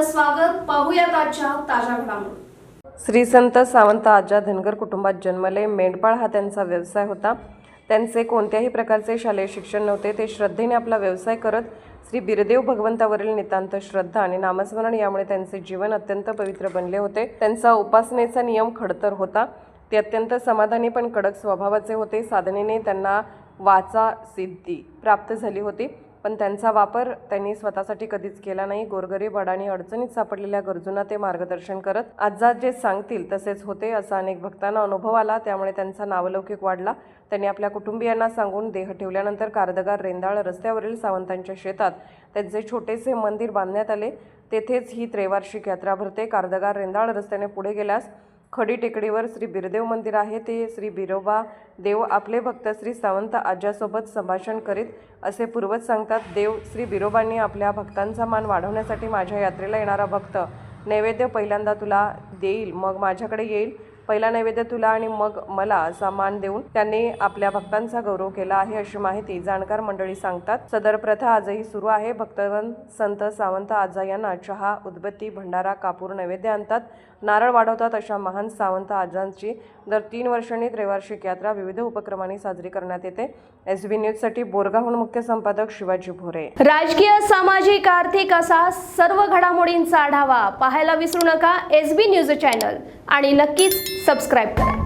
स्वागत. पाहूयात आजच्या ताज्या घडामोडी. श्री संत सावंत आजा धनगर कुटुंबात जन्मले. मेंढपाळ हा त्यांचा व्यवसाय होता. त्यांचे कोणत्याही प्रकारचे शालेय शिक्षण नव्हते. ते श्रद्धेने आपला व्यवसाय करत श्री बिरदेव भगवंतावरील नितांत श्रद्धा आणि नामस्मरण यामुळे त्यांचे जीवन अत्यंत पवित्र बनले होते. त्यांचा उपासनेचा नियम खडतर होता. ते अत्यंत समाधानी पण कडक स्वभावाचे होते. साधनेने त्यांना वाचा सिद्धी प्राप्त झाली होती, पण त्यांचा वापर त्यांनी स्वतःसाठी कधीच केला नाही. गोरगरीब अडाणी अडचणीत सापडलेल्या गरजूंना ते मार्गदर्शन करत. आजा जे सांगतील तसेच होते असा अनेक भक्तांना अनुभव आला. त्यामुळे त्यांचा नावलौकिक वाढला. त्यांनी आपल्या कुटुंबियांना सांगून देह ठेवल्यानंतर कारदगार रेंदाळ रस्त्यावरील सावंतांच्या शेतात त्यांचे छोटेसे मंदिर बांधण्यात आले. तेथेच ही त्रैवार्षिक यात्रा भरते. कारदगार रेंदाळ रस्त्याने पुढे गेल्यास खडी टेकडीवर श्री बिरदेव मंदिर आहे. ते श्री बिरोबा देव आपले भक्त श्री सावंत आज्यासोबत संभाषण करीत असे पूर्वज सांगतात. देव श्री बिरोबांनी आपल्या भक्तांचा मान वाढवण्यासाठी माझ्या यात्रेला येणारा भक्त नैवेद्य पहिल्यांदा तुला देईल, मग माझ्याकडे येईल. पहिला नैवेद्य तुला आणि मग मला असा मान देऊन त्यांनी आपल्या भक्तांचा गौरव केला आहे, अशी माहिती जाणकार मंडळी सांगतात. सदर प्रथा आजही सुरू आहे. भक्तगण संत सावंत आजा यांना चहा, उदबत्ती, भंडारा, कापूर नैवेद्य आणतात, नारळ वाढवतात. अशा महान सावंत आजांची दर 3 वर्षांनी त्रैवार्षिक यात्रा विविध उपक्रमांनी साजरी करण्यात येते. SB न्यूजसाठी बोरगावहून मुख्य संपादक शिवाजी भोरे. राजकीय, सामाजिक, आर्थिक असा सर्व घडामोडींचा आढावा पाहायला विसरू नका SB न्यूज चॅनल आणि नक्कीच सबस्क्राईब करा.